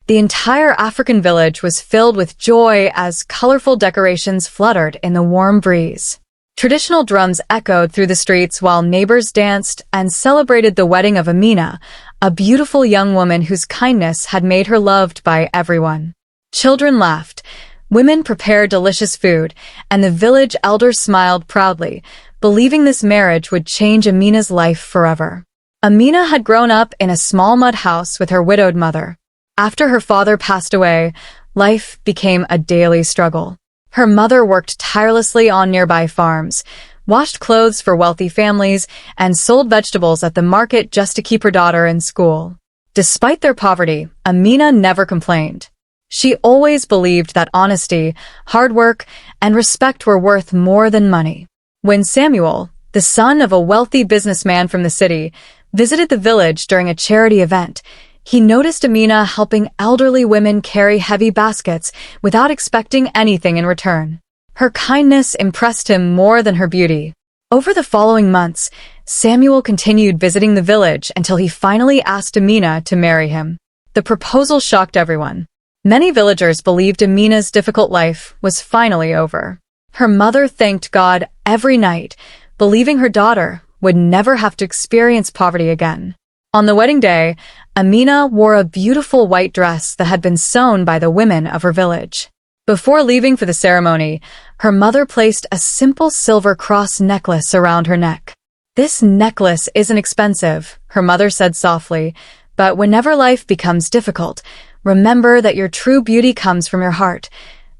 The entire African village was filled with joy as colorful decorations fluttered in the warm breeze. Traditional drums echoed through the streets while neighbors danced and celebrated the wedding of Amina, a beautiful young woman whose kindness had made her loved by everyone. Children laughed, women prepared delicious food, and the village elders smiled proudly, believing this marriage would change Amina's life forever. Amina had grown up in a small mud house with her widowed mother. After her father passed away, life became a daily struggle. Her mother worked tirelessly on nearby farms, washed clothes for wealthy families, and sold vegetables at the market just to keep her daughter in school. Despite their poverty, Amina never complained. She always believed that honesty, hard work, and respect were worth more than money. When Samuel, the son of a wealthy businessman from the city, visited the village during a charity event, he noticed Amina helping elderly women carry heavy baskets without expecting anything in return. Her kindness impressed him more than her beauty. Over the following months, Samuel continued visiting the village until he finally asked Amina to marry him. The proposal shocked everyone. Many villagers believed Amina's difficult life was finally over. Her mother thanked God every night, believing her daughter would never have to experience poverty again. On the wedding day, Amina wore a beautiful white dress that had been sewn by the women of her village. Before leaving for the ceremony, her mother placed a simple silver cross necklace around her neck. "This necklace isn't expensive," her mother said softly, "but whenever life becomes difficult, remember that your true beauty comes from your heart,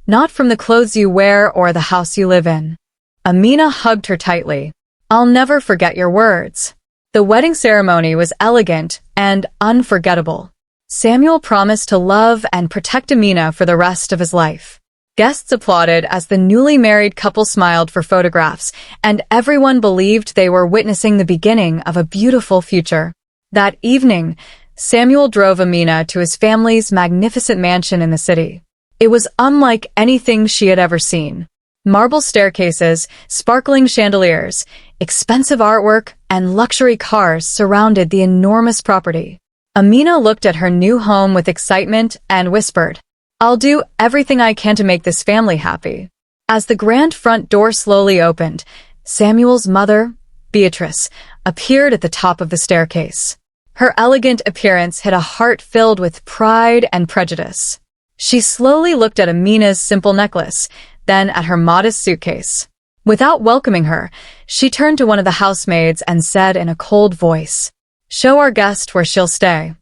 not from the clothes you wear or the house you live in." Amina hugged her tightly. "I'll never forget your words." The wedding ceremony was elegant and unforgettable. Samuel promised to love and protect Amina for the rest of his life. Guests applauded as the newly married couple smiled for photographs, and everyone believed they were witnessing the beginning of a beautiful future. That evening, Samuel drove Amina to his family's magnificent mansion in the city. It was unlike anything she had ever seen. Marble staircases, sparkling chandeliers, expensive artwork, and luxury cars surrounded the enormous property. Amina looked at her new home with excitement and whispered, "I'll do everything I can to make this family happy." As the grand front door slowly opened, Samuel's mother, Beatrice, appeared at the top of the staircase. Her elegant appearance hid a heart filled with pride and prejudice. She slowly looked at Amina's simple necklace, then at her modest suitcase. Without welcoming her, she turned to one of the housemaids and said in a cold voice, "Show our guest where she'll stay."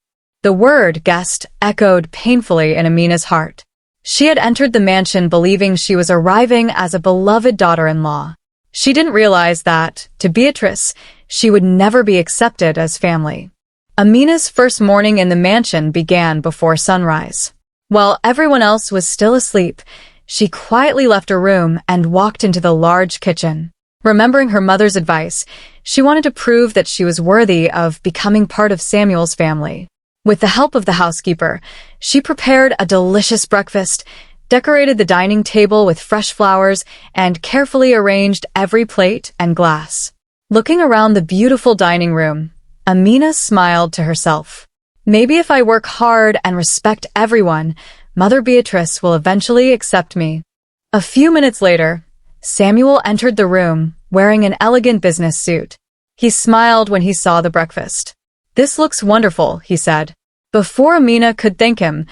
The word guest echoed painfully in Amina's heart. She had entered the mansion believing she was arriving as a beloved daughter-in-law. She didn't realize that, to Beatrice, she would never be accepted as family. Amina's first morning in the mansion began before sunrise. While everyone else was still asleep, she quietly left her room and walked into the large kitchen. Remembering her mother's advice, she wanted to prove that she was worthy of becoming part of Samuel's family. With the help of the housekeeper, she prepared a delicious breakfast, decorated the dining table with fresh flowers, and carefully arranged every plate and glass. Looking around the beautiful dining room, Amina smiled to herself. "Maybe if I work hard and respect everyone, Mother Beatrice will eventually accept me." A few minutes later, Samuel entered the room, wearing an elegant business suit. He smiled when he saw the breakfast. "This looks wonderful," he said. Before Amina could thank him,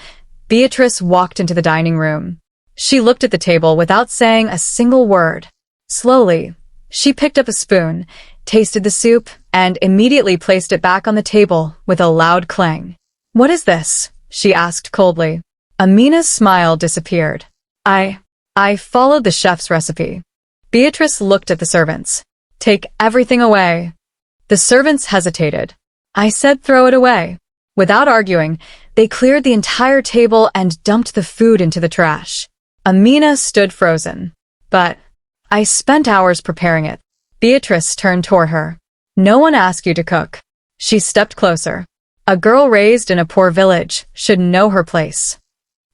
Beatrice walked into the dining room. She looked at the table without saying a single word. Slowly, she picked up a spoon, tasted the soup, and immediately placed it back on the table with a loud clang. "What is this?" she asked coldly. Amina's smile disappeared. I followed the chef's recipe." Beatrice looked at the servants. "Take everything away." The servants hesitated. "I said throw it away." Without arguing, they cleared the entire table and dumped the food into the trash. Amina stood frozen. "But I spent hours preparing it." Beatrice turned toward her. "No one asked you to cook." She stepped closer. "A girl raised in a poor village should know her place."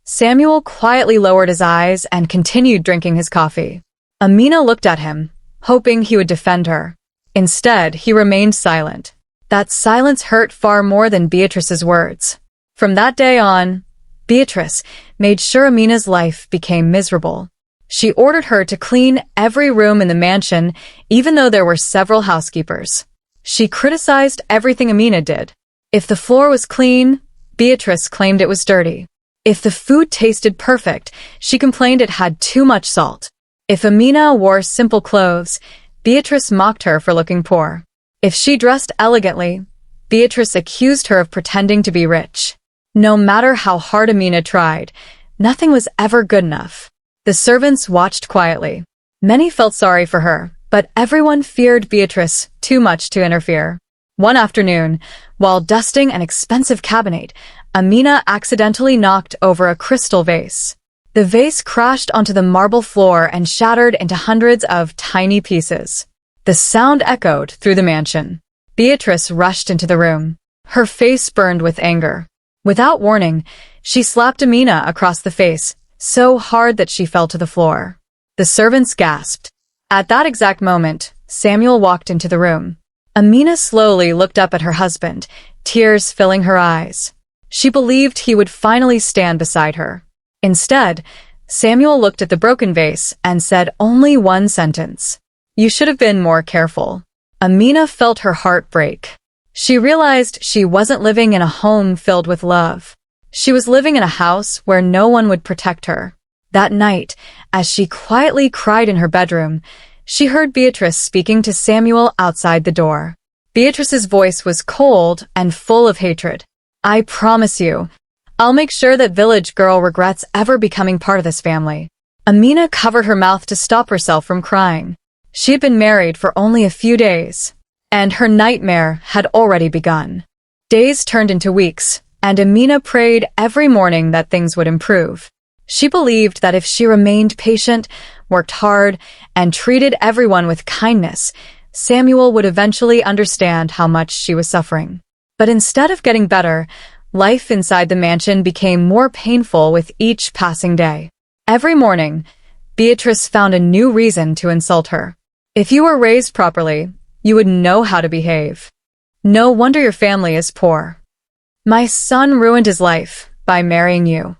Samuel quietly lowered his eyes and continued drinking his coffee. Amina looked at him, hoping he would defend her. Instead, he remained silent. That silence hurt far more than Beatrice's words. From that day on, Beatrice made sure Amina's life became miserable. She ordered her to clean every room in the mansion, even though there were several housekeepers. She criticized everything Amina did. If the floor was clean, Beatrice claimed it was dirty. If the food tasted perfect, she complained it had too much salt. If Amina wore simple clothes, Beatrice mocked her for looking poor. If she dressed elegantly, Beatrice accused her of pretending to be rich. No matter how hard Amina tried, nothing was ever good enough. The servants watched quietly. Many felt sorry for her, but everyone feared Beatrice too much to interfere. One afternoon, while dusting an expensive cabinet, Amina accidentally knocked over a crystal vase. The vase crashed onto the marble floor and shattered into hundreds of tiny pieces. The sound echoed through the mansion. Beatrice rushed into the room. Her face burned with anger. Without warning, she slapped Amina across the face, so hard that she fell to the floor. The servants gasped. At that exact moment, Samuel walked into the room. Amina slowly looked up at her husband, tears filling her eyes. She believed he would finally stand beside her. Instead, Samuel looked at the broken vase and said only one sentence. "You should have been more careful." Amina felt her heart break. She realized she wasn't living in a home filled with love. She was living in a house where no one would protect her. That night, as she quietly cried in her bedroom, she heard Beatrice speaking to Samuel outside the door. Beatrice's voice was cold and full of hatred. "I promise you, I'll make sure that village girl regrets ever becoming part of this family." Amina covered her mouth to stop herself from crying. She had been married for only a few days, and her nightmare had already begun. Days turned into weeks, and Amina prayed every morning that things would improve. She believed that if she remained patient, worked hard, and treated everyone with kindness, Samuel would eventually understand how much she was suffering. But instead of getting better, life inside the mansion became more painful with each passing day. Every morning, Beatrice found a new reason to insult her. "If you were raised properly, you would know how to behave. No wonder your family is poor. My son ruined his life by marrying you."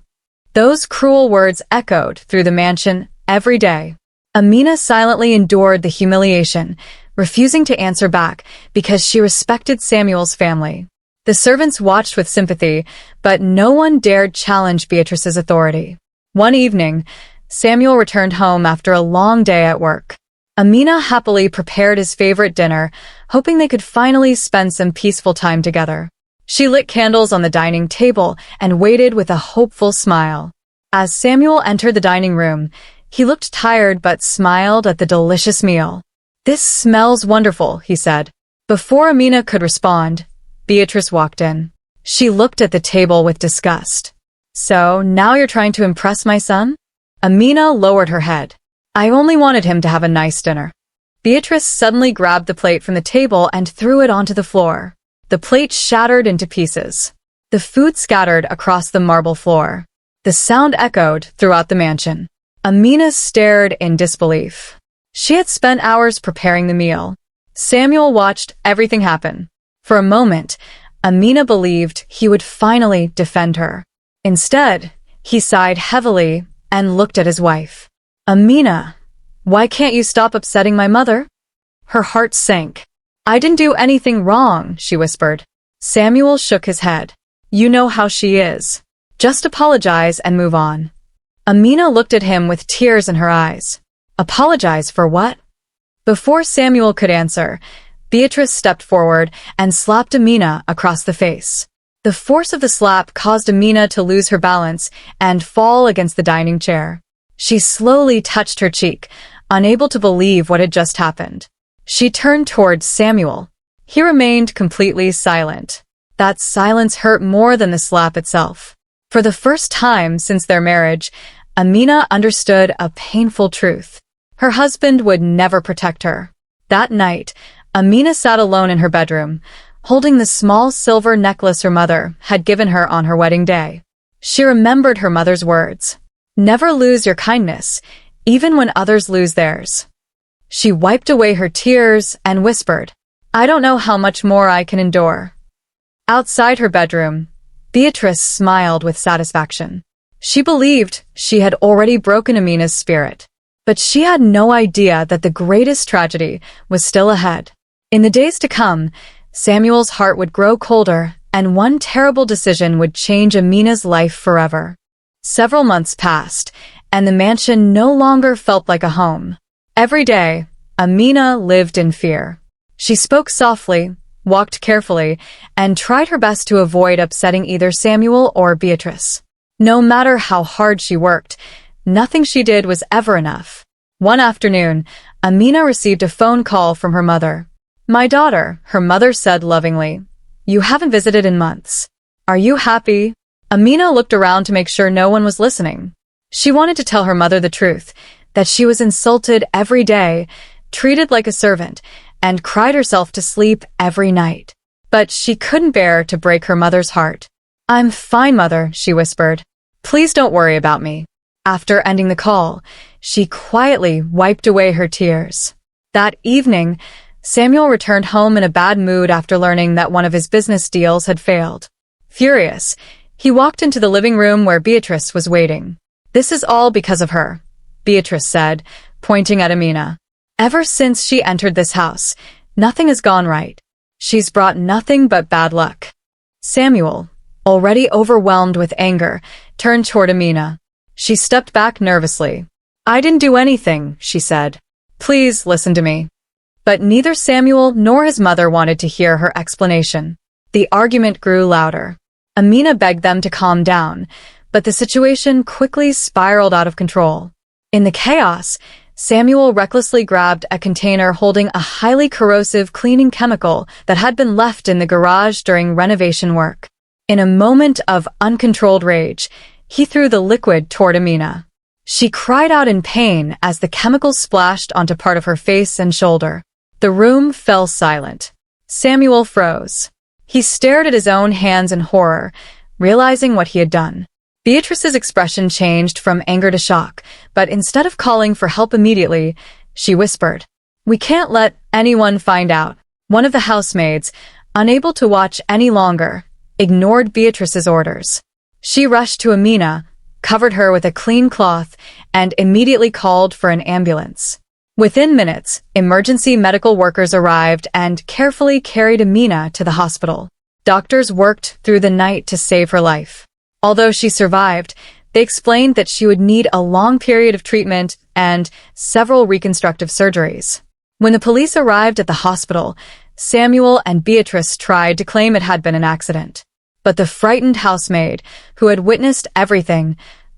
Those cruel words echoed through the mansion every day. Amina silently endured the humiliation, refusing to answer back because she respected Samuel's family. The servants watched with sympathy, but no one dared challenge Beatrice's authority. One evening, Samuel returned home after a long day at work. Amina happily prepared his favorite dinner, hoping they could finally spend some peaceful time together. She lit candles on the dining table and waited with a hopeful smile. As Samuel entered the dining room, he looked tired but smiled at the delicious meal. "This smells wonderful," he said. Before Amina could respond, Beatrice walked in. She looked at the table with disgust. "So, now you're trying to impress my son?" Amina lowered her head. "I only wanted him to have a nice dinner." Beatrice suddenly grabbed the plate from the table and threw it onto the floor. The plate shattered into pieces. The food scattered across the marble floor. The sound echoed throughout the mansion. Amina stared in disbelief. She had spent hours preparing the meal. Samuel watched everything happen. For a moment, Amina believed he would finally defend her. Instead, he sighed heavily and looked at his wife. "Amina, why can't you stop upsetting my mother?" Her heart sank. "I didn't do anything wrong," she whispered. Samuel shook his head. "You know how she is. Just apologize and move on." Amina looked at him with tears in her eyes. "Apologize for what?" Before Samuel could answer, Beatrice stepped forward and slapped Amina across the face. The force of the slap caused Amina to lose her balance and fall against the dining chair. She slowly touched her cheek, unable to believe what had just happened. She turned towards Samuel. He remained completely silent. That silence hurt more than the slap itself. For the first time since their marriage, Amina understood a painful truth. Her husband would never protect her. That night, Amina sat alone in her bedroom, holding the small silver necklace her mother had given her on her wedding day. She remembered her mother's words. "Never lose your kindness, even when others lose theirs." She wiped away her tears and whispered, "I don't know how much more I can endure." Outside her bedroom, Beatrice smiled with satisfaction. She believed she had already broken Amina's spirit. But she had no idea that the greatest tragedy was still ahead. In the days to come, Samuel's heart would grow colder, and one terrible decision would change Amina's life forever. Several months passed, and the mansion no longer felt like a home. Every day, Amina lived in fear. She spoke softly, walked carefully, and tried her best to avoid upsetting either Samuel or Beatrice. No matter how hard she worked, nothing she did was ever enough. One afternoon, Amina received a phone call from her mother. "My daughter," her mother said lovingly, "you haven't visited in months. Are you happy?" Amina looked around to make sure no one was listening. She wanted to tell her mother the truth, that she was insulted every day, treated like a servant, and cried herself to sleep every night. But she couldn't bear to break her mother's heart. "I'm fine, mother," she whispered. "Please don't worry about me." After ending the call, she quietly wiped away her tears. That evening, Samuel returned home in a bad mood after learning that one of his business deals had failed. Furious, he walked into the living room where Beatrice was waiting. "This is all because of her," Beatrice said, pointing at Amina. "Ever since she entered this house, nothing has gone right. She's brought nothing but bad luck." Samuel, already overwhelmed with anger, turned toward Amina. She stepped back nervously. "I didn't do anything," she said. "Please listen to me." But neither Samuel nor his mother wanted to hear her explanation. The argument grew louder. Amina begged them to calm down, but the situation quickly spiraled out of control. In the chaos, Samuel recklessly grabbed a container holding a highly corrosive cleaning chemical that had been left in the garage during renovation work. In a moment of uncontrolled rage, he threw the liquid toward Amina. She cried out in pain as the chemical splashed onto part of her face and shoulder. The room fell silent. Samuel froze. He stared at his own hands in horror, realizing what he had done. Beatrice's expression changed from anger to shock, but instead of calling for help immediately, she whispered, "We can't let anyone find out." One of the housemaids, unable to watch any longer, ignored Beatrice's orders. She rushed to Amina, covered her with a clean cloth, and immediately called for an ambulance. Within minutes, emergency medical workers arrived and carefully carried Amina to the hospital. Doctors worked through the night to save her life. Although she survived, they explained that she would need a long period of treatment and several reconstructive surgeries. When the police arrived at the hospital, Samuel and Beatrice tried to claim it had been an accident. But the frightened housemaid, who had witnessed everything,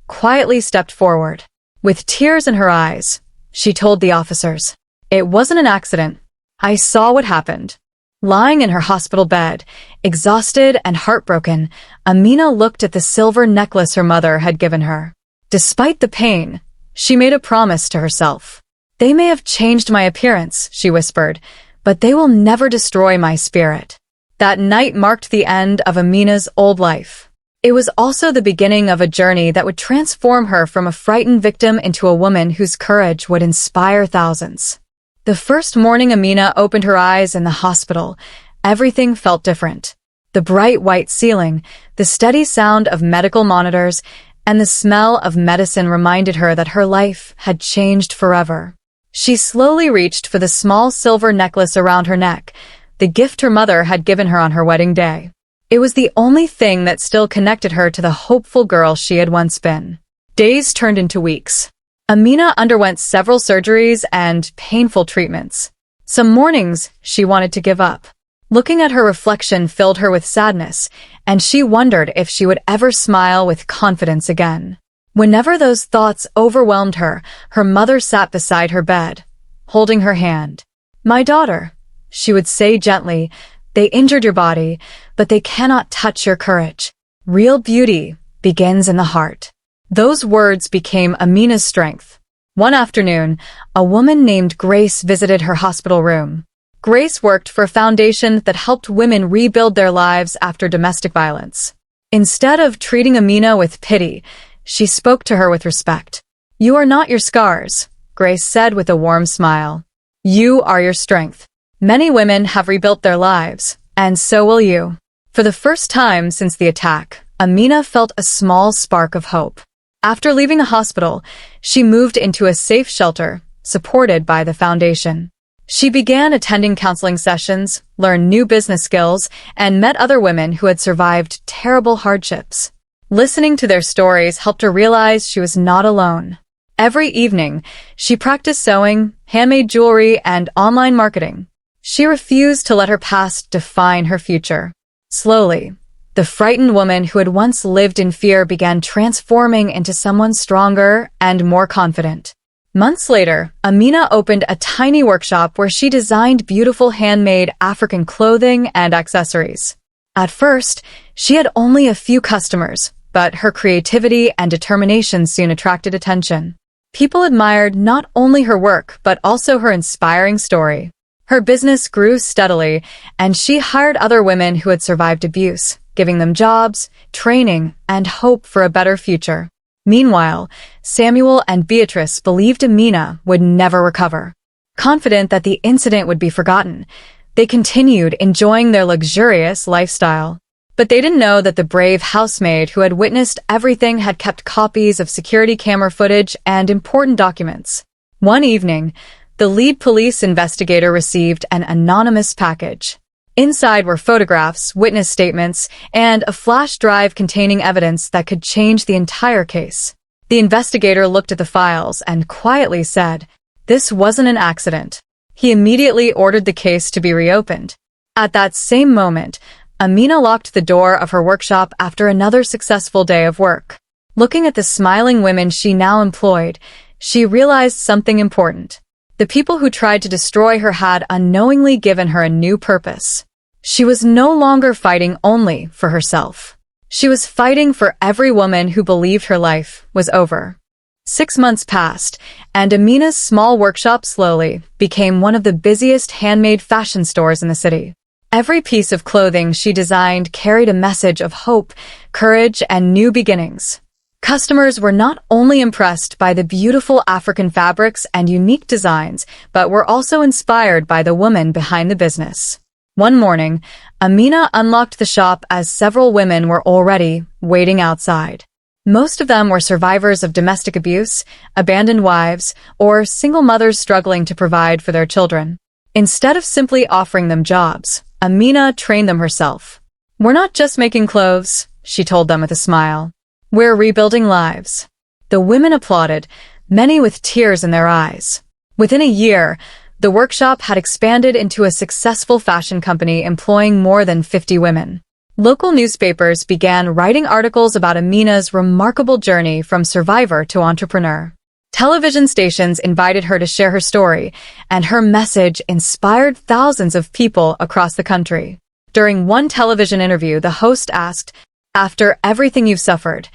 quietly stepped forward. With tears in her eyes, she told the officers, "It wasn't an accident. I saw what happened." Lying in her hospital bed, exhausted and heartbroken, Amina looked at the silver necklace her mother had given her. Despite the pain, she made a promise to herself. "They may have changed my appearance," she whispered, "but they will never destroy my spirit." That night marked the end of Amina's old life. It was also the beginning of a journey that would transform her from a frightened victim into a woman whose courage would inspire thousands. The first morning Amina opened her eyes in the hospital, everything felt different. The bright white ceiling, the steady sound of medical monitors, and the smell of medicine reminded her that her life had changed forever. She slowly reached for the small silver necklace around her neck, the gift her mother had given her on her wedding day. It was the only thing that still connected her to the hopeful girl she had once been. Days turned into weeks. Amina underwent several surgeries and painful treatments. Some mornings, she wanted to give up. Looking at her reflection filled her with sadness, and she wondered if she would ever smile with confidence again. Whenever those thoughts overwhelmed her, her mother sat beside her bed, holding her hand. "My daughter," she would say gently, "they injured your body, but they cannot touch your courage. Real beauty begins in the heart." Those words became Amina's strength. One afternoon, a woman named Grace visited her hospital room. Grace worked for a foundation that helped women rebuild their lives after domestic violence. Instead of treating Amina with pity, she spoke to her with respect. "You are not your scars," Grace said with a warm smile. "You are your strength. Many women have rebuilt their lives, and so will you." For the first time since the attack, Amina felt a small spark of hope. After leaving the hospital, she moved into a safe shelter, supported by the foundation. She began attending counseling sessions, learned new business skills, and met other women who had survived terrible hardships. Listening to their stories helped her realize she was not alone. Every evening, she practiced sewing, handmade jewelry, and online marketing. She refused to let her past define her future. Slowly, the frightened woman who had once lived in fear began transforming into someone stronger and more confident. Months later, Amina opened a tiny workshop where she designed beautiful handmade African clothing and accessories. At first, she had only a few customers, but her creativity and determination soon attracted attention. People admired not only her work, but also her inspiring story. Her business grew steadily, and she hired other women who had survived abuse, giving them jobs, training, and hope for a better future. Meanwhile, Samuel and Beatrice believed Amina would never recover. Confident that the incident would be forgotten, they continued enjoying their luxurious lifestyle. But they didn't know that the brave housemaid who had witnessed everything had kept copies of security camera footage and important documents. One evening, the lead police investigator received an anonymous package. Inside were photographs, witness statements, and a flash drive containing evidence that could change the entire case. The investigator looked at the files and quietly said, "This wasn't an accident." He immediately ordered the case to be reopened. At that same moment, Amina locked the door of her workshop after another successful day of work. Looking at the smiling women she now employed, she realized something important. The people who tried to destroy her had unknowingly given her a new purpose. She was no longer fighting only for herself. She was fighting for every woman who believed her life was over. 6 months passed, and Amina's small workshop slowly became one of the busiest handmade fashion stores in the city. Every piece of clothing she designed carried a message of hope, courage, and new beginnings. Customers were not only impressed by the beautiful African fabrics and unique designs, but were also inspired by the woman behind the business. One morning, Amina unlocked the shop as several women were already waiting outside. Most of them were survivors of domestic abuse, abandoned wives, or single mothers struggling to provide for their children. Instead of simply offering them jobs, Amina trained them herself. "We're not just making clothes," she told them with a smile. "We're rebuilding lives." The women applauded, many with tears in their eyes. Within a year, the workshop had expanded into a successful fashion company employing more than 50 women. Local newspapers began writing articles about Amina's remarkable journey from survivor to entrepreneur. Television stations invited her to share her story, and her message inspired thousands of people across the country. During one television interview, the host asked, "After everything you've suffered,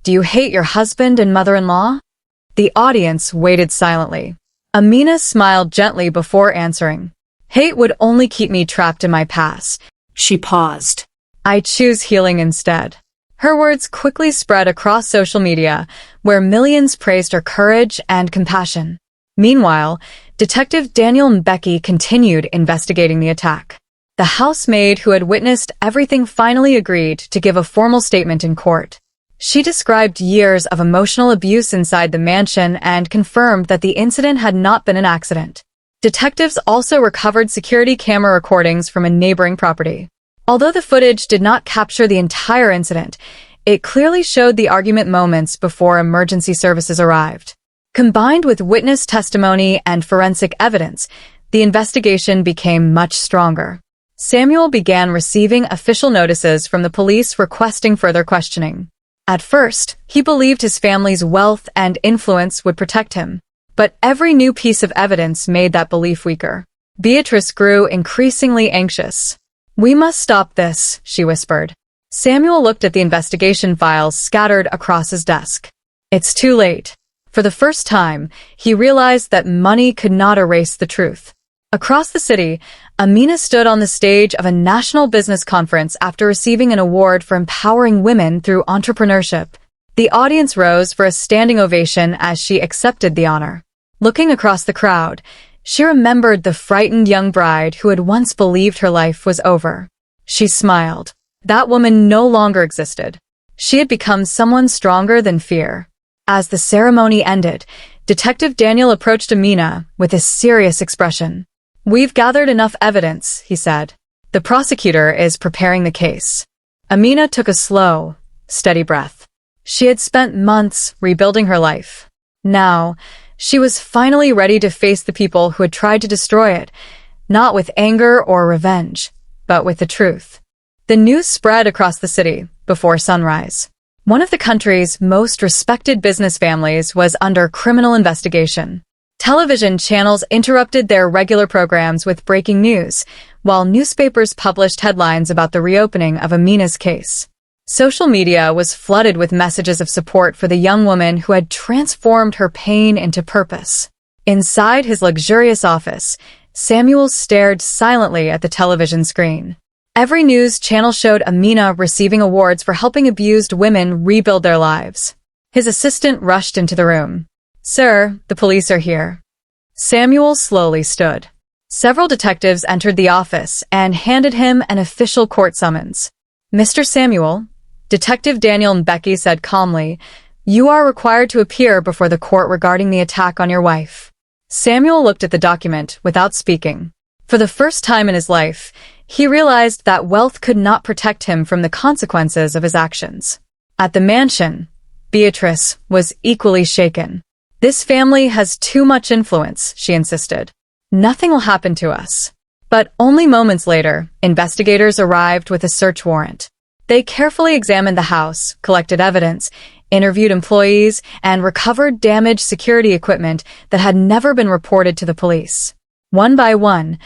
do you hate your husband and mother-in-law?" The audience waited silently. Amina smiled gently before answering, "Hate would only keep me trapped in my past." She paused. "I choose healing instead." Her words quickly spread across social media, where millions praised her courage and compassion. Meanwhile, Detective Daniel Mbeki continued investigating the attack. The housemaid who had witnessed everything finally agreed to give a formal statement in court. She described years of emotional abuse inside the mansion and confirmed that the incident had not been an accident. Detectives also recovered security camera recordings from a neighboring property. Although the footage did not capture the entire incident, it clearly showed the argument moments before emergency services arrived. Combined with witness testimony and forensic evidence, the investigation became much stronger. Samuel began receiving official notices from the police requesting further questioning. At first, he believed his family's wealth and influence would protect him, but every new piece of evidence made that belief weaker. Beatrice grew increasingly anxious. "We must stop this," she whispered. Samuel looked at the investigation files scattered across his desk. It's too late. For the first time, he realized that money could not erase the truth. Across the city, Amina stood on the stage of a national business conference after receiving an award for empowering women through entrepreneurship. The audience rose for a standing ovation as she accepted the honor. Looking across the crowd, she remembered the frightened young bride who had once believed her life was over. She smiled. That woman no longer existed. She had become someone stronger than fear. As the ceremony ended, Detective Daniel approached Amina with a serious expression. "We've gathered enough evidence," he said. "The prosecutor is preparing the case." Amina took a slow, steady breath. She had spent months rebuilding her life. Now, she was finally ready to face the people who had tried to destroy it, not with anger or revenge, but with the truth. The news spread across the city before sunrise. One of the country's most respected business families was under criminal investigation. Television channels interrupted their regular programs with breaking news, while newspapers published headlines about the reopening of Amina's case. Social media was flooded with messages of support for the young woman who had transformed her pain into purpose. Inside his luxurious office, Samuel stared silently at the television screen. Every news channel showed Amina receiving awards for helping abused women rebuild their lives. His assistant rushed into the room. "Sir, the police are here." Samuel slowly stood. Several detectives entered the office and handed him an official court summons. "Mr. Samuel," Detective Daniel Mbeki said calmly, "you are required to appear before the court regarding the attack on your wife." Samuel looked at the document without speaking. For the first time in his life, he realized that wealth could not protect him from the consequences of his actions. At the mansion, Beatrice was equally shaken. "This family has too much influence," she insisted. "Nothing will happen to us." But only moments later, investigators arrived with a search warrant. They carefully examined the house, collected evidence, interviewed employees, and recovered damaged security equipment that had never been reported to the police. One by one,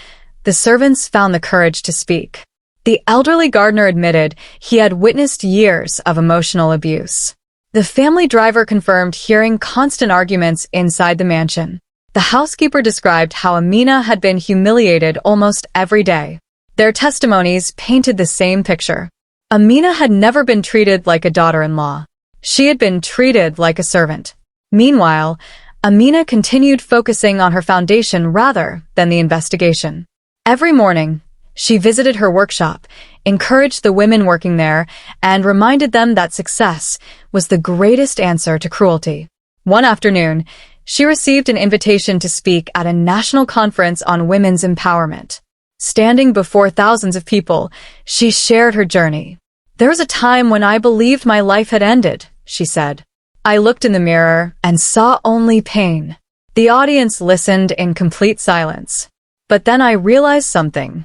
the servants found the courage to speak. The elderly gardener admitted he had witnessed years of emotional abuse. The family driver confirmed hearing constant arguments inside the mansion. The housekeeper described how Amina had been humiliated almost every day. Their testimonies painted the same picture. Amina had never been treated like a daughter-in-law. She had been treated like a servant. Meanwhile, Amina continued focusing on her foundation rather than the investigation. Every morning, she visited her workshop, encouraged the women working there, and reminded them that success was the greatest answer to cruelty. One afternoon, she received an invitation to speak at a national conference on women's empowerment. Standing before thousands of people, she shared her journey. "There was a time when I believed my life had ended," she said. "I looked in the mirror and saw only pain." The audience listened in complete silence. But then I realized something.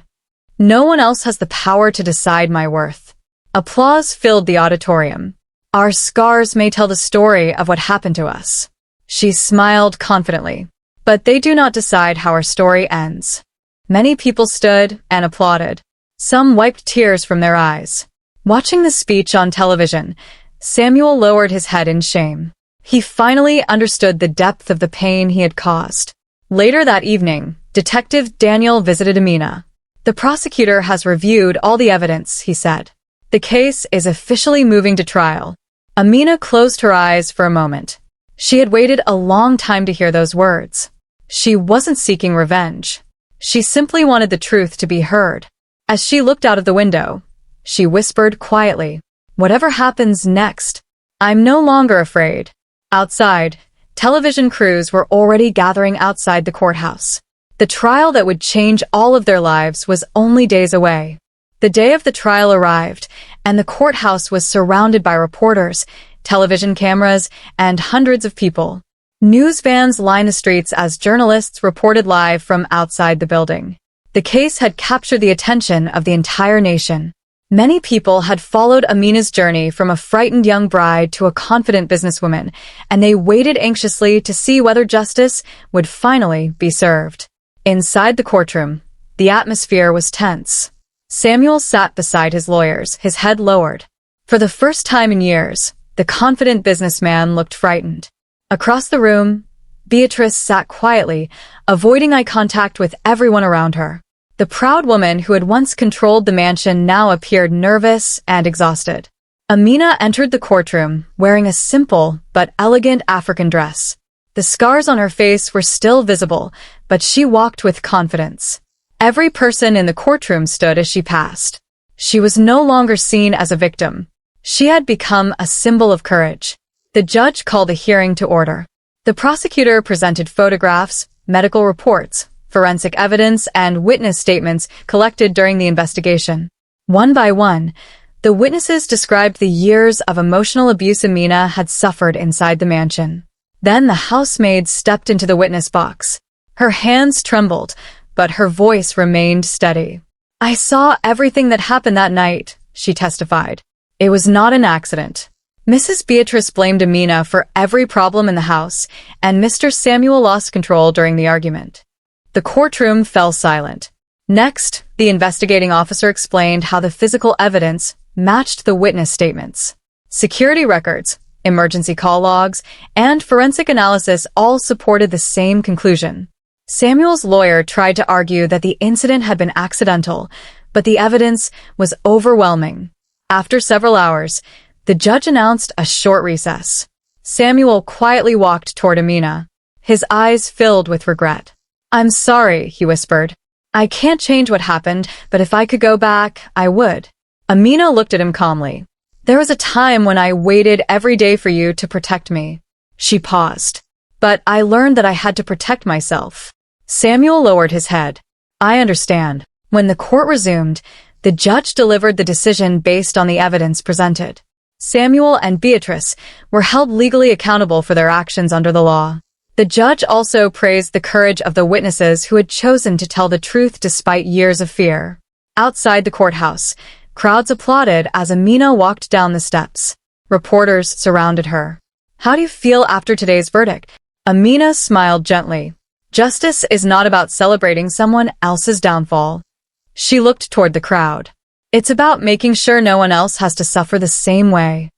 No one else has the power to decide my worth. Applause filled the auditorium. "Our scars may tell the story of what happened to us." She smiled confidently. "But they do not decide how our story ends." Many people stood and applauded. Some wiped tears from their eyes. Watching the speech on television, Samuel lowered his head in shame. He finally understood the depth of the pain he had caused. Later that evening, Detective Daniel visited Amina. "The prosecutor has reviewed all the evidence," he said. "The case is officially moving to trial." Amina closed her eyes for a moment. She had waited a long time to hear those words. She wasn't seeking revenge. She simply wanted the truth to be heard. As she looked out of the window, she whispered quietly, "Whatever happens next, I'm no longer afraid." Outside, television crews were already gathering outside the courthouse. The trial that would change all of their lives was only days away. The day of the trial arrived, and the courthouse was surrounded by reporters, television cameras, and hundreds of people. News vans lined the streets as journalists reported live from outside the building. The case had captured the attention of the entire nation. Many people had followed Amina's journey from a frightened young bride to a confident businesswoman, and they waited anxiously to see whether justice would finally be served. Inside the courtroom, the atmosphere was tense. Samuel sat beside his lawyers, his head lowered. For the first time in years, the confident businessman looked frightened. Across the room, Beatrice sat quietly, avoiding eye contact with everyone around her. The proud woman who had once controlled the mansion now appeared nervous and exhausted. Amina entered the courtroom wearing a simple but elegant African dress. The scars on her face were still visible, but she walked with confidence. Every person in the courtroom stood as she passed. She was no longer seen as a victim. She had become a symbol of courage. The judge called a hearing to order. The prosecutor presented photographs, medical reports, forensic evidence, and witness statements collected during the investigation. One by one, the witnesses described the years of emotional abuse Amina had suffered inside the mansion. Then the housemaid stepped into the witness box. Her hands trembled, but her voice remained steady. "I saw everything that happened that night," she testified. "It was not an accident." Mrs. Beatrice blamed Amina for every problem in the house, and Mr. Samuel lost control during the argument. The courtroom fell silent. Next, the investigating officer explained how the physical evidence matched the witness statements. Security records, emergency call logs, and forensic analysis all supported the same conclusion. Samuel's lawyer tried to argue that the incident had been accidental, but the evidence was overwhelming. After several hours, the judge announced a short recess. Samuel quietly walked toward Amina. His eyes filled with regret. "I'm sorry," he whispered. "I can't change what happened, but if I could go back, I would." Amina looked at him calmly. "There was a time when I waited every day for you to protect me." She paused. "But I learned that I had to protect myself." Samuel lowered his head. "I understand." When the court resumed, the judge delivered the decision based on the evidence presented. Samuel and Beatrice were held legally accountable for their actions under the law. The judge also praised the courage of the witnesses who had chosen to tell the truth despite years of fear. Outside the courthouse, crowds applauded as Amina walked down the steps. Reporters surrounded her. "How do you feel after today's verdict?" Amina smiled gently. "Justice is not about celebrating someone else's downfall." She looked toward the crowd. "It's about making sure no one else has to suffer the same way."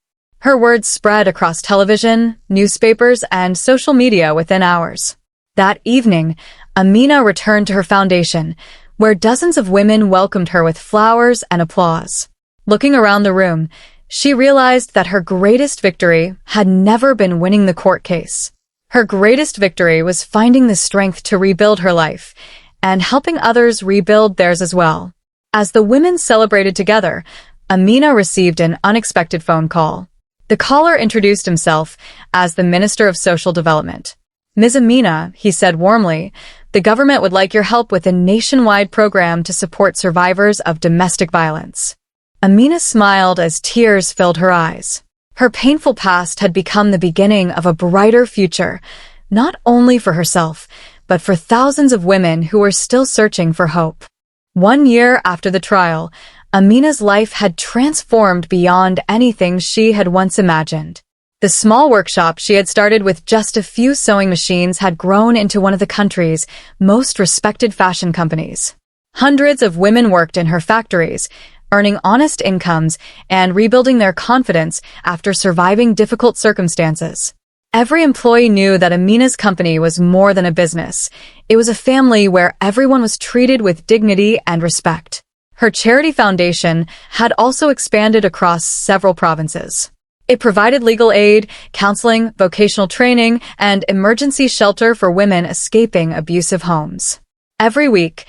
Her words spread across television, newspapers, and social media within hours. That evening, Amina returned to her foundation, where dozens of women welcomed her with flowers and applause. Looking around the room, she realized that her greatest victory had never been winning the court case. Her greatest victory was finding the strength to rebuild her life and helping others rebuild theirs as well. As the women celebrated together, Amina received an unexpected phone call. The caller introduced himself as the Minister of Social Development. "Ms. Amina," he said warmly, "the government would like your help with a nationwide program to support survivors of domestic violence." Amina smiled as tears filled her eyes. Her painful past had become the beginning of a brighter future, not only for herself, but for thousands of women who were still searching for hope. 1 year after the trial, Amina's life had transformed beyond anything she had once imagined. The small workshop she had started with just a few sewing machines had grown into one of the country's most respected fashion companies. Hundreds of women worked in her factories, earning honest incomes and rebuilding their confidence after surviving difficult circumstances. Every employee knew that Amina's company was more than a business. It was a family where everyone was treated with dignity and respect. Her charity foundation had also expanded across several provinces. It provided legal aid, counseling, vocational training, and emergency shelter for women escaping abusive homes. Every week,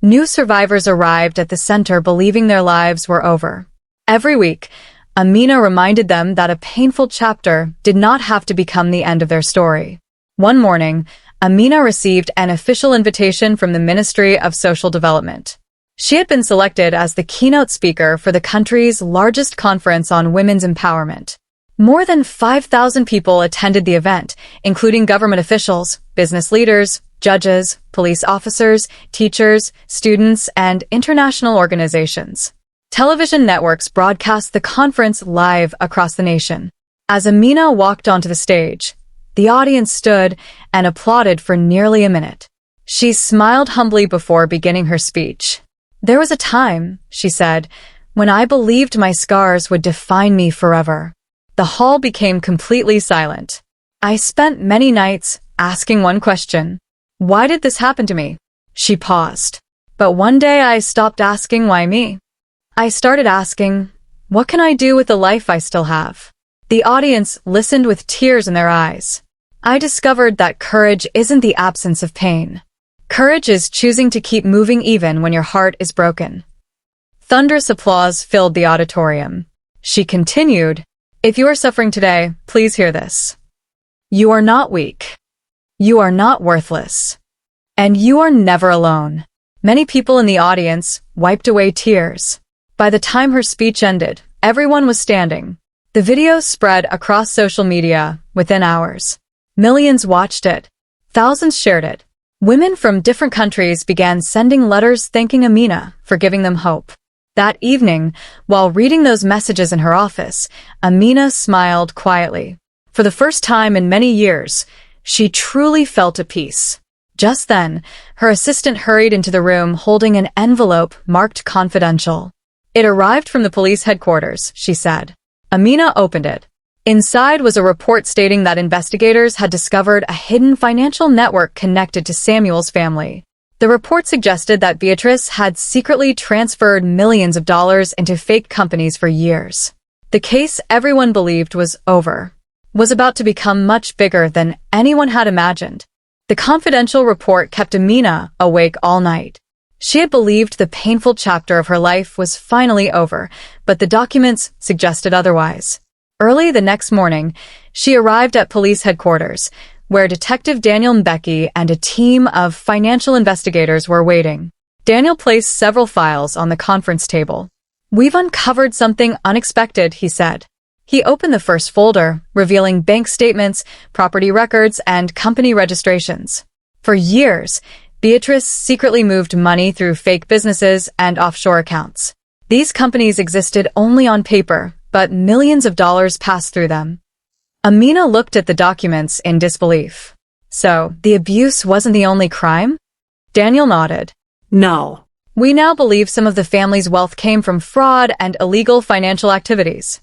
new survivors arrived at the center believing their lives were over. Every week, Amina reminded them that a painful chapter did not have to become the end of their story. One morning, Amina received an official invitation from the Ministry of Social Development. She had been selected as the keynote speaker for the country's largest conference on women's empowerment. More than 5,000 people attended the event, including government officials, business leaders, judges, police officers, teachers, students, and international organizations. Television networks broadcast the conference live across the nation. As Amina walked onto the stage, the audience stood and applauded for nearly a minute. She smiled humbly before beginning her speech. "There was a time," she said, "when I believed my scars would define me forever." The hall became completely silent. "I spent many nights asking one question. Why did this happen to me?" She paused. "But one day I stopped asking why me. I started asking, what can I do with the life I still have?" The audience listened with tears in their eyes. I discovered that courage isn't the absence of pain. Courage is choosing to keep moving even when your heart is broken. Thunderous applause filled the auditorium. She continued, "If you are suffering today, please hear this. You are not weak. You are not worthless. And you are never alone." Many people in the audience wiped away tears. By the time her speech ended, everyone was standing. The video spread across social media within hours. Millions watched it. Thousands shared it. Women from different countries began sending letters thanking Amina for giving them hope. That evening, while reading those messages in her office, Amina smiled quietly. For the first time in many years, she truly felt at peace. Just then, her assistant hurried into the room holding an envelope marked confidential. "It arrived from the police headquarters," she said. Amina opened it. Inside was a report stating that investigators had discovered a hidden financial network connected to Samuel's family. The report suggested that Beatrice had secretly transferred millions of dollars into fake companies for years. The case everyone believed was over was about to become much bigger than anyone had imagined. The confidential report kept Amina awake all night. She had believed the painful chapter of her life was finally over, but the documents suggested otherwise. Early the next morning, she arrived at police headquarters, where Detective Daniel Mbeki and a team of financial investigators were waiting. Daniel placed several files on the conference table. "We've uncovered something unexpected," he said. He opened the first folder, revealing bank statements, property records, and company registrations. For years, Beatrice secretly moved money through fake businesses and offshore accounts. These companies existed only on paper, but millions of dollars passed through them. Amina looked at the documents in disbelief. "So, the abuse wasn't the only crime?" Daniel nodded. No. "We now believe some of the family's wealth came from fraud and illegal financial activities."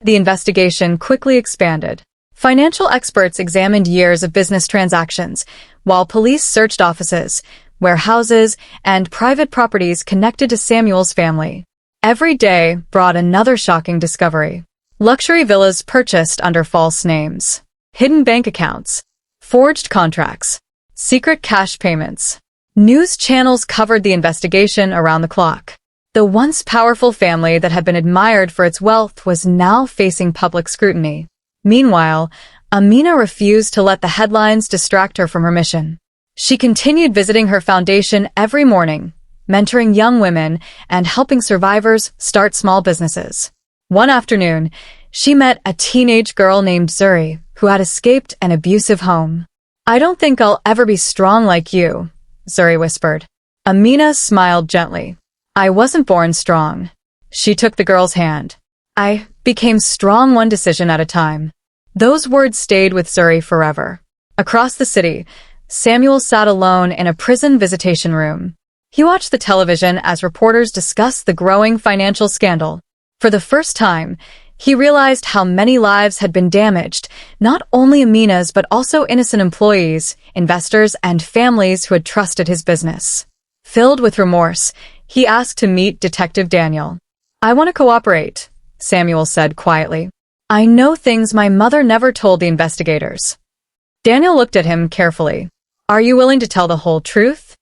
The investigation quickly expanded. Financial experts examined years of business transactions, while police searched offices, warehouses, and private properties connected to Samuel's family. Every day brought another shocking discovery. Luxury villas purchased under false names, hidden bank accounts, forged contracts, secret cash payments. News channels covered the investigation around the clock. The once powerful family that had been admired for its wealth was now facing public scrutiny. Meanwhile, Amina refused to let the headlines distract her from her mission. She continued visiting her foundation every morning, mentoring young women and helping survivors start small businesses. One afternoon, she met a teenage girl named Zuri, who had escaped an abusive home. "I don't think I'll ever be strong like you," Zuri whispered. Amina smiled gently. "I wasn't born strong." She took the girl's hand. "I became strong one decision at a time." Those words stayed with Zuri forever. Across the city, Samuel sat alone in a prison visitation room. He watched the television as reporters discussed the growing financial scandal. For the first time, he realized how many lives had been damaged, not only Amina's but also innocent employees, investors, and families who had trusted his business. Filled with remorse, he asked to meet Detective Daniel. "I want to cooperate," Samuel said quietly. "I know things my mother never told the investigators." Daniel looked at him carefully. "Are you willing to tell the whole truth?"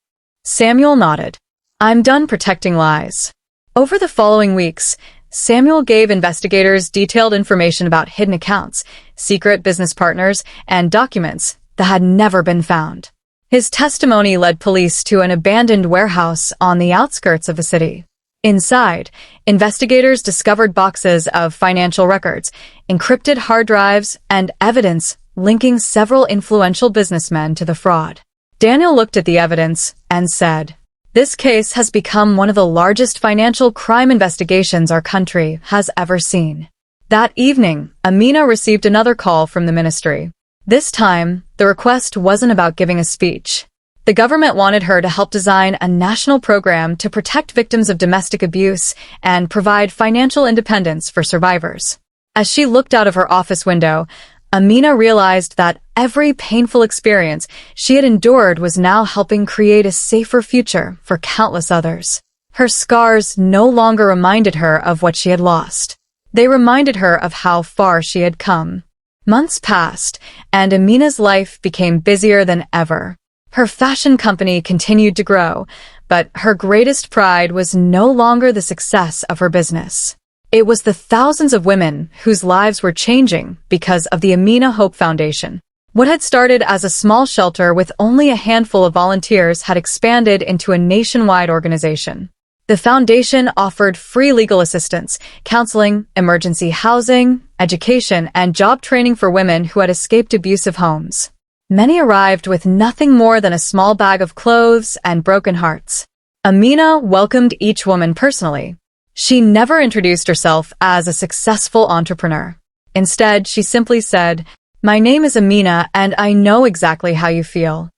Samuel nodded. "I'm done protecting lies." Over the following weeks, Samuel gave investigators detailed information about hidden accounts, secret business partners, and documents that had never been found. His testimony led police to an abandoned warehouse on the outskirts of the city. Inside, investigators discovered boxes of financial records, encrypted hard drives, and evidence linking several influential businessmen to the fraud. Daniel looked at the evidence and said, "This case has become one of the largest financial crime investigations our country has ever seen." That evening, Amina received another call from the ministry. This time, the request wasn't about giving a speech. The government wanted her to help design a national program to protect victims of domestic abuse and provide financial independence for survivors. As she looked out of her office window, Amina realized that every painful experience she had endured was now helping create a safer future for countless others. Her scars no longer reminded her of what she had lost. They reminded her of how far she had come. Months passed, and Amina's life became busier than ever. Her fashion company continued to grow, but her greatest pride was no longer the success of her business. It was the thousands of women whose lives were changing because of the Amina Hope Foundation. What had started as a small shelter with only a handful of volunteers had expanded into a nationwide organization. The foundation offered free legal assistance, counseling, emergency housing, education, and job training for women who had escaped abusive homes. Many arrived with nothing more than a small bag of clothes and broken hearts. Amina welcomed each woman personally. She never introduced herself as a successful entrepreneur. Instead, she simply said, "My name is Amina, and I know exactly how you feel."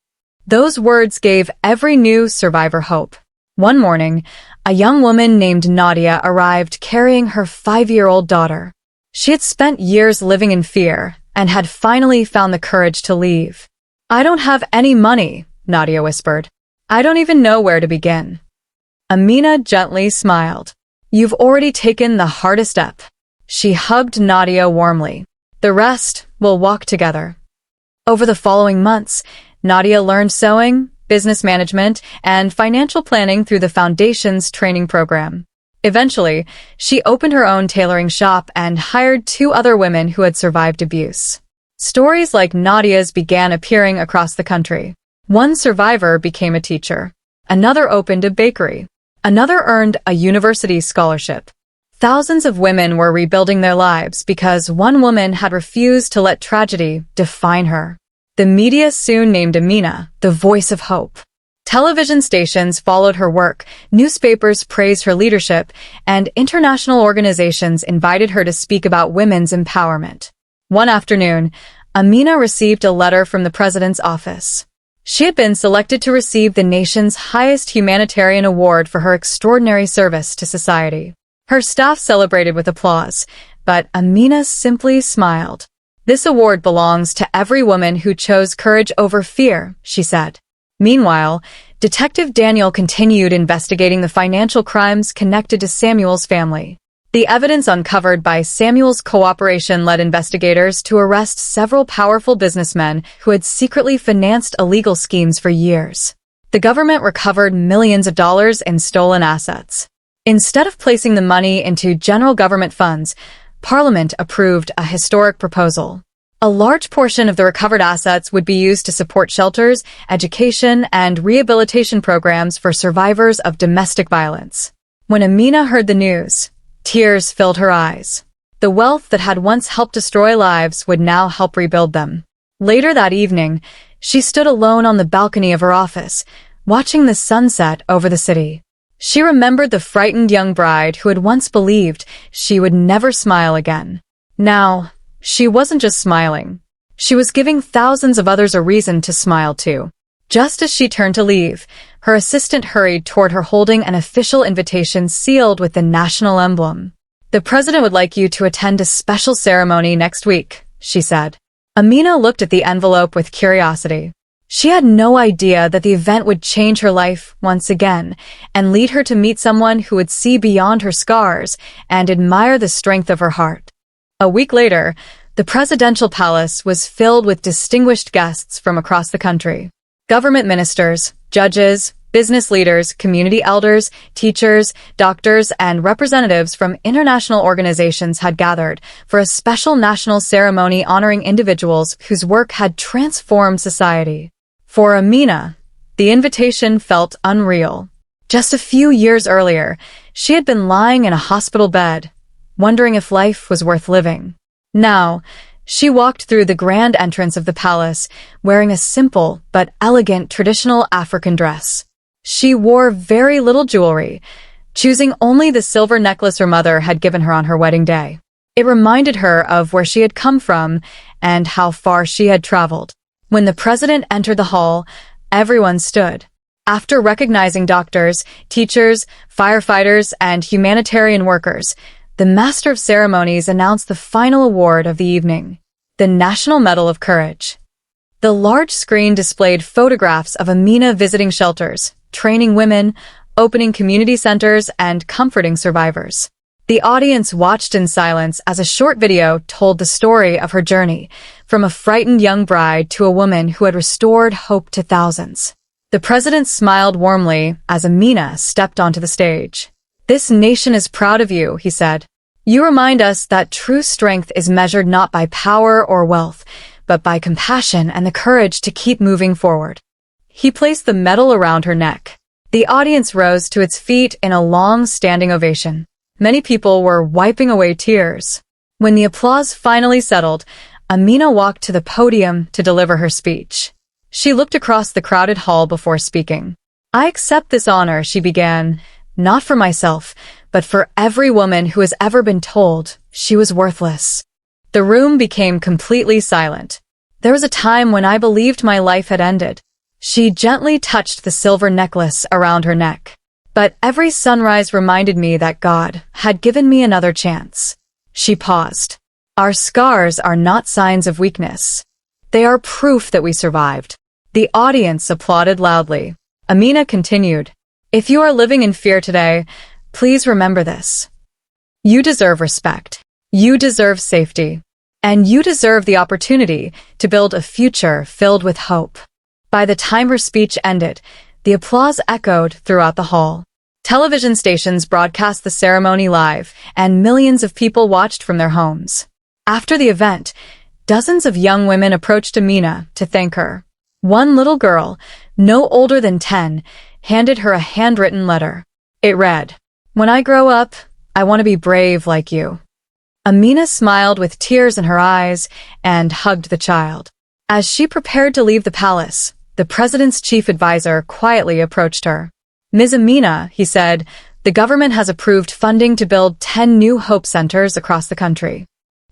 Those words gave every new survivor hope. One morning, a young woman named Nadia arrived carrying her 5-year-old daughter. She had spent years living in fear and had finally found the courage to leave. "I don't have any money," Nadia whispered. "I don't even know where to begin." Amina gently smiled. "You've already taken the hardest step." She hugged Nadia warmly. "The rest will walk together." Over the following months, Nadia learned sewing, business management, and financial planning through the foundation's training program. Eventually, she opened her own tailoring shop and hired 2 other women who had survived abuse. Stories like Nadia's began appearing across the country. One survivor became a teacher. Another opened a bakery. Another earned a university scholarship. Thousands of women were rebuilding their lives because one woman had refused to let tragedy define her. The media soon named Amina the voice of hope. Television stations followed her work, newspapers praised her leadership, and international organizations invited her to speak about women's empowerment. One afternoon, Amina received a letter from the president's office. She had been selected to receive the nation's highest humanitarian award for her extraordinary service to society. Her staff celebrated with applause, but Amina simply smiled. "This award belongs to every woman who chose courage over fear," she said. Meanwhile, Detective Daniel continued investigating the financial crimes connected to Samuel's family. The evidence uncovered by Samuel's cooperation led investigators to arrest several powerful businessmen who had secretly financed illegal schemes for years. The government recovered millions of dollars in stolen assets. Instead of placing the money into general government funds, Parliament approved a historic proposal. A large portion of the recovered assets would be used to support shelters, education, and rehabilitation programs for survivors of domestic violence. When Amina heard the news, tears filled her eyes. The wealth that had once helped destroy lives would now help rebuild them. Later that evening, she stood alone on the balcony of her office, watching the sunset over the city. She remembered the frightened young bride who had once believed she would never smile again. Now, she wasn't just smiling. She was giving thousands of others a reason to smile too. Just as she turned to leave, her assistant hurried toward her holding an official invitation sealed with the national emblem. "The president would like you to attend a special ceremony next week," she said. Amina looked at the envelope with curiosity. She had no idea that the event would change her life once again and lead her to meet someone who would see beyond her scars and admire the strength of her heart. A week later, the presidential palace was filled with distinguished guests from across the country. Government ministers, judges, business leaders, community elders, teachers, doctors, and representatives from international organizations had gathered for a special national ceremony honoring individuals whose work had transformed society. For Amina, the invitation felt unreal. Just a few years earlier, she had been lying in a hospital bed, wondering if life was worth living. Now, she walked through the grand entrance of the palace, wearing a simple but elegant traditional African dress. She wore very little jewelry, choosing only the silver necklace her mother had given her on her wedding day. It reminded her of where she had come from and how far she had traveled. When the president entered the hall, everyone stood. After recognizing doctors, teachers, firefighters, and humanitarian workers, the Master of Ceremonies announced the final award of the evening, the National Medal of Courage. The large screen displayed photographs of Amina visiting shelters, training women, opening community centers, and comforting survivors. The audience watched in silence as a short video told the story of her journey, from a frightened young bride to a woman who had restored hope to thousands. The president smiled warmly as Amina stepped onto the stage. "This nation is proud of you," he said. You remind us that true strength is measured not by power or wealth, but by compassion and the courage to keep moving forward. He placed the medal around her neck. The audience rose to its feet in a long standing ovation. Many people were wiping away tears. When the applause finally settled, Amina walked to the podium to deliver her speech. She looked across the crowded hall before speaking. "I accept this honor," she began, "not for myself, but for every woman who has ever been told she was worthless." The room became completely silent. "There was a time when I believed my life had ended." She gently touched the silver necklace around her neck. "But every sunrise reminded me that God had given me another chance." She paused. "Our scars are not signs of weakness. They are proof that we survived." The audience applauded loudly. Amina continued, "If you are living in fear today, please remember this. You deserve respect. You deserve safety. And you deserve the opportunity to build a future filled with hope." By the time her speech ended, the applause echoed throughout the hall. Television stations broadcast the ceremony live, and millions of people watched from their homes. After the event, dozens of young women approached Amina to thank her. One little girl, no older than 10, handed her a handwritten letter. It read, "When I grow up, I want to be brave like you." Amina smiled with tears in her eyes and hugged the child. As she prepared to leave the palace, the president's chief advisor quietly approached her. "Ms. Amina," he said, "the government has approved funding to build 10 new hope centers across the country."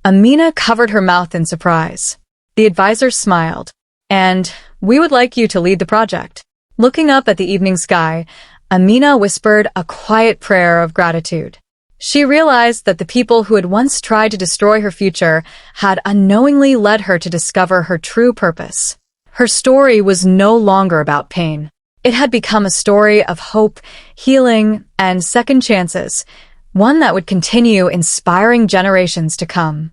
Amina covered her mouth in surprise. The advisor smiled. "And we would like you to lead the project." Looking up at the evening sky, Amina whispered a quiet prayer of gratitude. She realized that the people who had once tried to destroy her future had unknowingly led her to discover her true purpose. Her story was no longer about pain. It had become a story of hope, healing, and second chances, one that would continue inspiring generations to come.